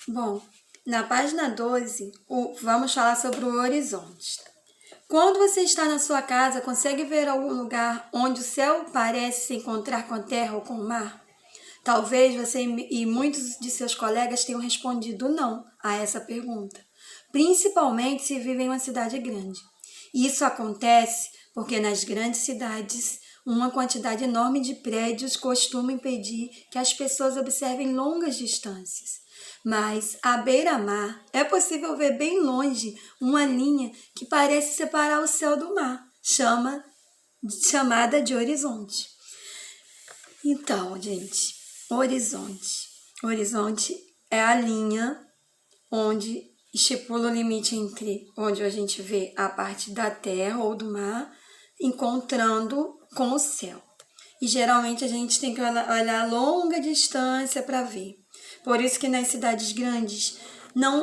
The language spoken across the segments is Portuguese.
Bom, na página 12, vamos falar sobre o horizonte. Quando você está na sua casa, consegue ver algum lugar onde o céu parece se encontrar com a terra ou com o mar? Talvez você e muitos de seus colegas tenham respondido não a essa pergunta, principalmente se vivem em uma cidade grande. Isso acontece porque nas grandes cidades, uma quantidade enorme de prédios costuma impedir que as pessoas observem longas distâncias. Mas à beira-mar é possível ver bem longe uma linha que parece separar o céu do mar, chamada de horizonte. Então, gente, horizonte. Horizonte é a linha onde estipula o limite entre onde a gente vê a parte da terra ou do mar encontrando com o céu. E geralmente a gente tem que olhar a longa distância para ver. Por isso que nas cidades grandes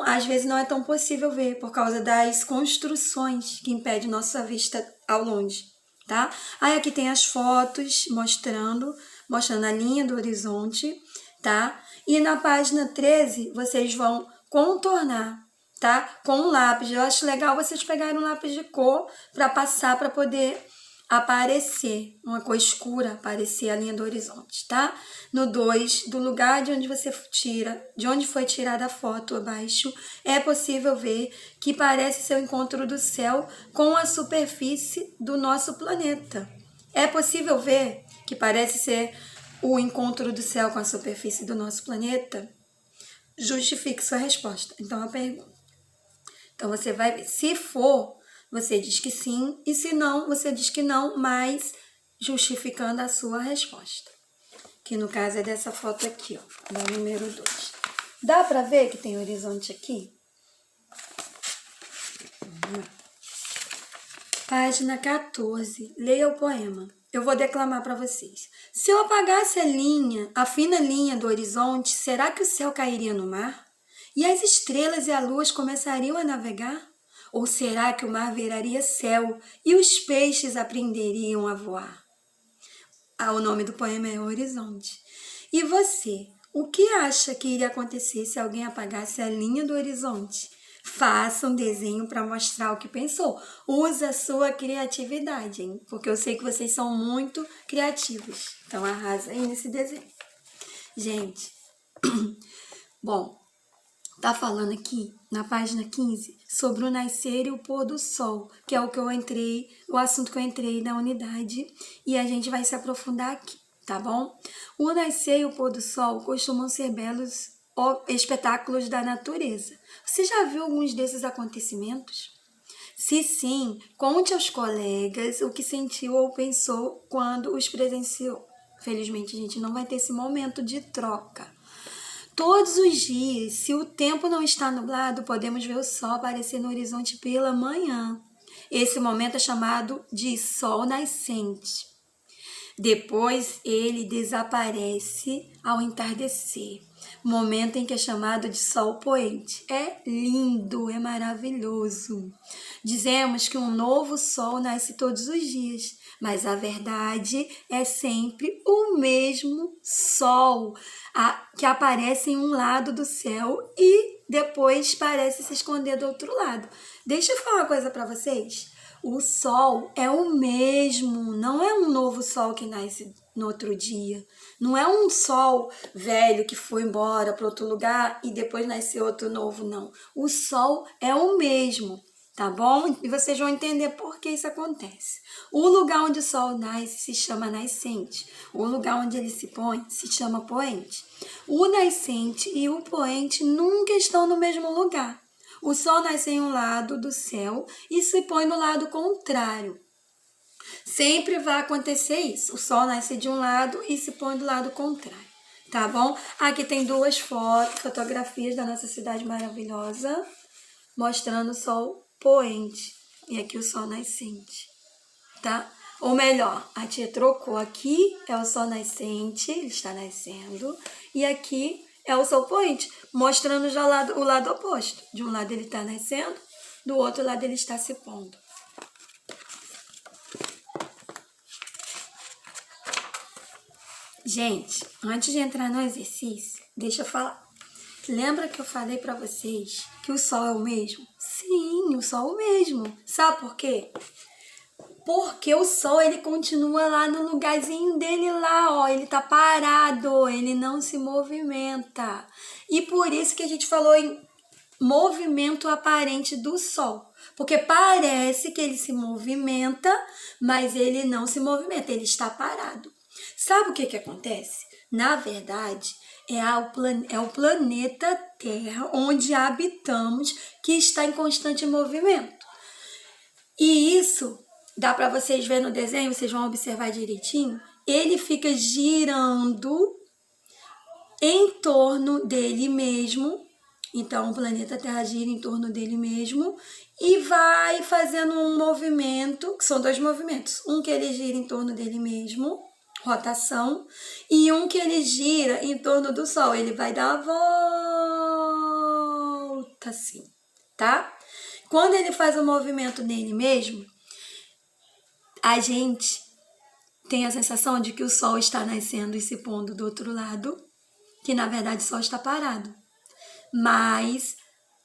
às vezes não é tão possível ver por causa das construções que impedem nossa vista ao longe, tá? Aí aqui tem as fotos mostrando a linha do horizonte, tá? E na página 13 vocês vão contornar, tá? Com um lápis. Eu acho legal vocês pegarem um lápis de cor para passar, para poder aparecer, uma cor escura, aparecer a linha do horizonte, tá? No 2, do lugar de onde foi tirada a foto abaixo, é possível ver que parece ser o encontro do céu com a superfície do nosso planeta. É possível ver que parece ser o encontro do céu com a superfície do nosso planeta? Justifique sua resposta. Então, a pergunta. Então, você vai ver. Se for, você diz que sim. E se não, você diz que não, mas justificando a sua resposta. Que no caso é dessa foto aqui, ó, da número 2. Dá para ver que tem horizonte aqui? Página 14. Leia o poema. Eu vou declamar para vocês. Se eu apagasse a fina linha do horizonte, será que o céu cairia no mar? E as estrelas e a lua começariam a navegar? Ou será que o mar viraria céu e os peixes aprenderiam a voar? O nome do poema é Horizonte. E você, o que acha que iria acontecer se alguém apagasse a linha do horizonte? Faça um desenho para mostrar o que pensou. Use a sua criatividade, hein? Porque eu sei que vocês são muito criativos. Então arrasa aí nesse desenho. Gente, bom, tá falando aqui na página 15 sobre o nascer e o pôr do sol, que é o assunto que eu entrei na unidade, e a gente vai se aprofundar aqui, tá bom? O nascer e o pôr do sol costumam ser belos espetáculos da natureza. Você já viu alguns desses acontecimentos? Se sim, conte aos colegas o que sentiu ou pensou quando os presenciou. Felizmente, a gente não vai ter esse momento de troca. Todos os dias, se o tempo não está nublado, podemos ver o sol aparecer no horizonte pela manhã. Esse momento é chamado de sol nascente. Depois ele desaparece ao entardecer, momento em que é chamado de sol poente. É lindo, é maravilhoso. Dizemos que um novo sol nasce todos os dias, mas a verdade é sempre o mesmo sol que aparece em um lado do céu e depois parece se esconder do outro lado. Deixa eu falar uma coisa para vocês. O sol é o mesmo, não é um novo sol que nasce no outro dia. Não é um sol velho que foi embora para outro lugar e depois nasce outro novo, não. O sol é o mesmo, tá bom? E vocês vão entender por que isso acontece. O lugar onde o sol nasce se chama nascente. O lugar onde ele se põe se chama poente. O nascente e o poente nunca estão no mesmo lugar. O sol nasce em um lado do céu e se põe no lado contrário. Sempre vai acontecer isso. O sol nasce de um lado e se põe do lado contrário. Tá bom? Aqui tem duas fotografias da nossa cidade maravilhosa, mostrando o sol poente. E aqui o sol nascente. Tá? Ou melhor, a tia trocou. Aqui é o sol nascente, ele está nascendo. E aqui é o sol poente, mostrando já o lado oposto. De um lado ele está nascendo, do outro lado ele está se pondo. Gente, antes de entrar no exercício, deixa eu falar. Lembra que eu falei para vocês que o Sol é o mesmo? Sim, o Sol é o mesmo. Sabe por quê? Porque o Sol, ele continua lá no lugarzinho dele lá, ó. Ele tá parado, ele não se movimenta. E por isso que a gente falou em movimento aparente do Sol. Porque parece que ele se movimenta, mas ele não se movimenta, ele está parado. Sabe o que que acontece? Na verdade, é o planeta Terra, onde habitamos, que está em constante movimento. E isso, dá para vocês verem no desenho, vocês vão observar direitinho, ele fica girando em torno dele mesmo. Então, o planeta Terra gira em torno dele mesmo e vai fazendo um movimento, que são dois movimentos. Um que ele gira em torno dele mesmo, rotação, e um que ele gira em torno do Sol. Ele vai dar a volta assim, tá? Quando ele faz o movimento nele mesmo, a gente tem a sensação de que o Sol está nascendo e se pondo do outro lado, que na verdade o Sol está parado. Mas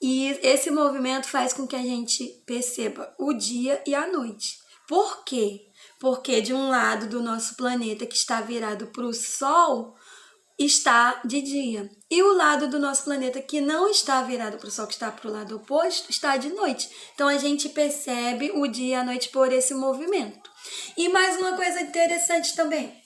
esse movimento faz com que a gente perceba o dia e a noite. Por quê? Porque de um lado do nosso planeta que está virado para o Sol está de dia. E o lado do nosso planeta que não está virado para o Sol, que está para o lado oposto, está de noite. Então a gente percebe o dia e a noite por esse movimento. E mais uma coisa interessante também.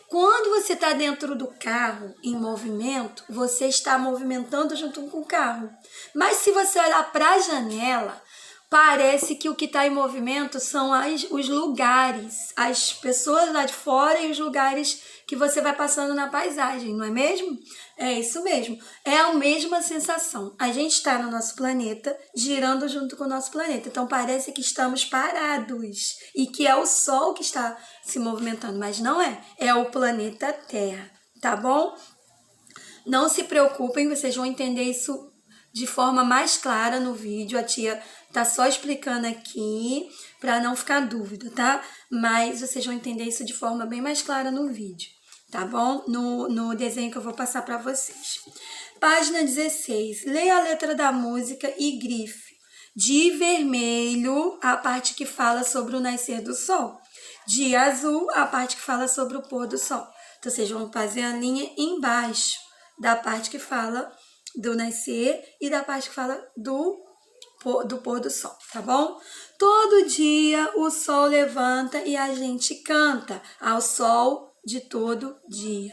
Quando você está dentro do carro em movimento, você está movimentando junto com o carro. Mas se você olhar para a janela, parece que o que está em movimento são os lugares, as pessoas lá de fora e os lugares que você vai passando na paisagem, não é mesmo? É isso mesmo. É a mesma sensação. A gente está no nosso planeta, girando junto com o nosso planeta. Então parece que estamos parados e que é o Sol que está se movimentando, mas não é. É o planeta Terra, tá bom? Não se preocupem, vocês vão entender isso de forma mais clara no vídeo. A tia tá só explicando aqui para não ficar dúvida, tá? Mas vocês vão entender isso de forma bem mais clara no vídeo, tá bom? No desenho que eu vou passar para vocês. Página 16. Leia a letra da música e grife. De vermelho, a parte que fala sobre o nascer do sol. De azul, a parte que fala sobre o pôr do sol. Então, vocês vão fazer a linha embaixo da parte que fala do nascer e da parte que fala do pôr do sol, tá bom? Todo dia o sol levanta e a gente canta ao sol de todo dia.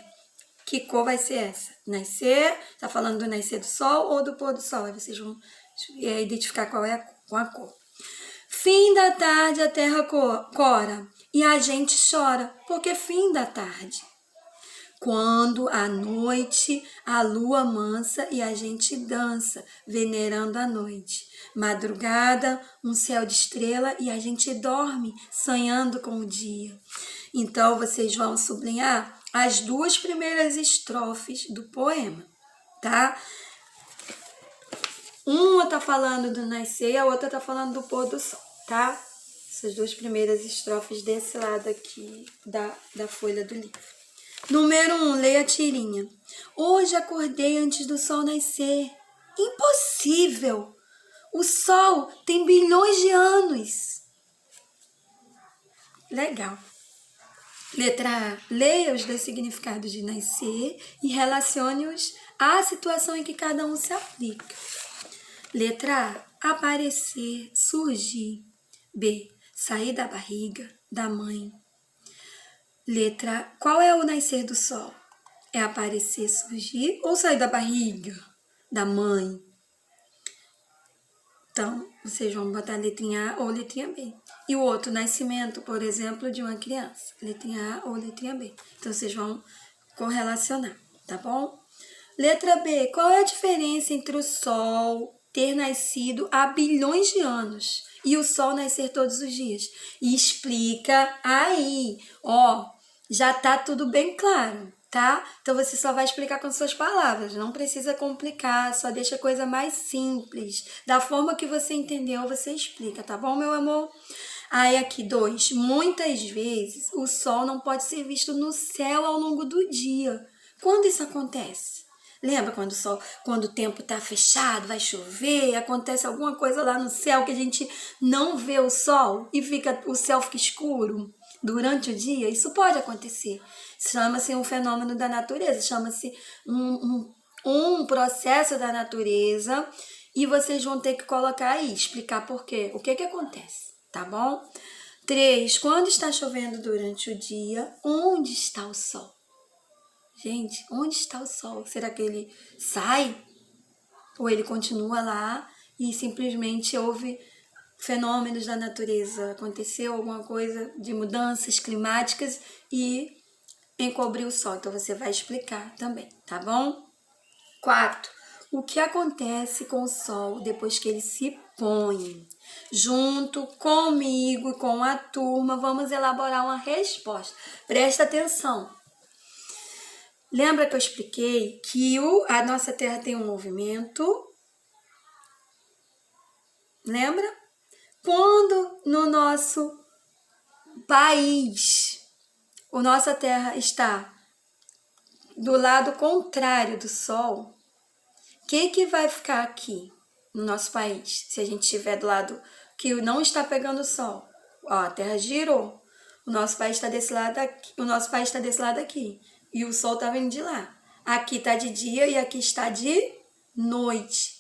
Que cor vai ser essa? Nascer, tá falando do nascer do sol ou do pôr do sol? Aí vocês vão identificar qual é a cor. Fim da tarde a terra cora e a gente chora, porque fim da tarde. Quando à noite a lua mansa e a gente dança, venerando a noite. Madrugada, um céu de estrela e a gente dorme, sonhando com o dia. Então, vocês vão sublinhar as duas primeiras estrofes do poema, tá? Uma tá falando do nascer, a outra tá falando do pôr do sol, tá? Essas duas primeiras estrofes desse lado aqui da folha do livro. Número 1, leia a tirinha. Hoje acordei antes do sol nascer. Impossível! O sol tem bilhões de anos. Legal. Letra A, leia os dois significados de nascer e relacione-os à situação em que cada um se aplica. Letra A, aparecer, surgir. B, sair da barriga da mãe. Letra A, qual é o nascer do sol? É aparecer, surgir ou sair da barriga da mãe? Então, vocês vão botar letrinha A ou letrinha B. E o outro, nascimento, por exemplo, de uma criança. Letrinha A ou letrinha B. Então, vocês vão correlacionar, tá bom? Letra B, qual é a diferença entre o Sol ter nascido há bilhões de anos e o Sol nascer todos os dias? E explica aí, ó, já tá tudo bem claro, tá? Então você só vai explicar com suas palavras, não precisa complicar, só deixa a coisa mais simples. Da forma que você entendeu, você explica, tá bom, meu amor? Aí aqui, 2, muitas vezes o Sol não pode ser visto no céu ao longo do dia. Quando isso acontece? Lembra quando o tempo tá fechado, vai chover, acontece alguma coisa lá no céu que a gente não vê o sol e o céu fica escuro durante o dia? Isso pode acontecer. Chama-se um fenômeno da natureza, chama-se um processo da natureza, e vocês vão ter que colocar aí, explicar por quê, o que acontece, tá bom? 3. Quando está chovendo durante o dia, onde está o sol? Gente, onde está o sol? Será que ele sai? Ou ele continua lá e simplesmente houve fenômenos da natureza? Aconteceu alguma coisa de mudanças climáticas e encobriu o sol? Então você vai explicar também, tá bom? 4. O que acontece com o sol depois que ele se põe? Junto comigo e com a turma, vamos elaborar uma resposta. Presta atenção. Lembra que eu expliquei que a nossa Terra tem um movimento? Lembra? Quando no nosso país, a nossa Terra está do lado contrário do Sol, o que vai ficar aqui no nosso país? Se a gente estiver do lado que não está pegando o Sol, ó, a Terra girou, o nosso país está desse lado aqui, e o Sol está vindo de lá. Aqui está de dia e aqui está de noite.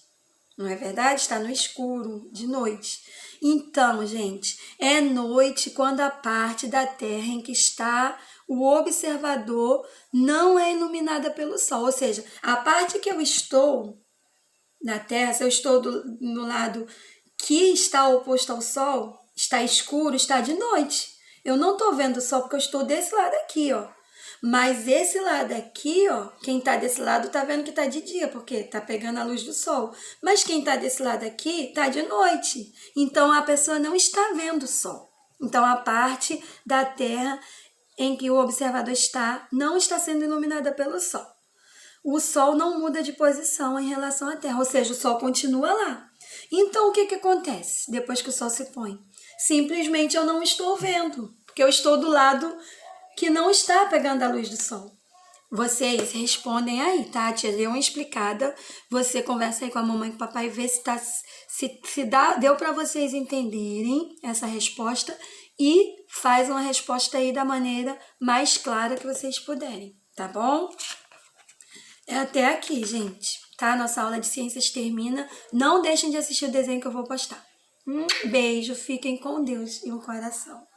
Não é verdade? Está no escuro, de noite. Então, gente, é noite quando a parte da Terra em que está o observador não é iluminada pelo Sol. Ou seja, a parte que eu estou na Terra, se eu estou no lado que está oposto ao Sol, está escuro, está de noite. Eu não estou vendo o Sol porque eu estou desse lado aqui, ó. Mas esse lado aqui, ó, quem tá desse lado tá vendo que tá de dia, porque tá pegando a luz do sol. Mas quem tá desse lado aqui tá de noite. Então a pessoa não está vendo o sol. Então a parte da Terra em que o observador está não está sendo iluminada pelo sol. O sol não muda de posição em relação à Terra, ou seja, o sol continua lá. Então o que acontece depois que o sol se põe? Simplesmente eu não estou vendo, porque eu estou do lado que não está pegando a luz do sol. Vocês respondem aí, tá? A tia deu uma explicada. Você conversa aí com a mamãe e com o papai e vê deu para vocês entenderem essa resposta e faz uma resposta aí da maneira mais clara que vocês puderem, tá bom? É até aqui, gente, tá? Nossa aula de ciências termina. Não deixem de assistir o desenho que eu vou postar. Beijo, fiquem com Deus e um coração.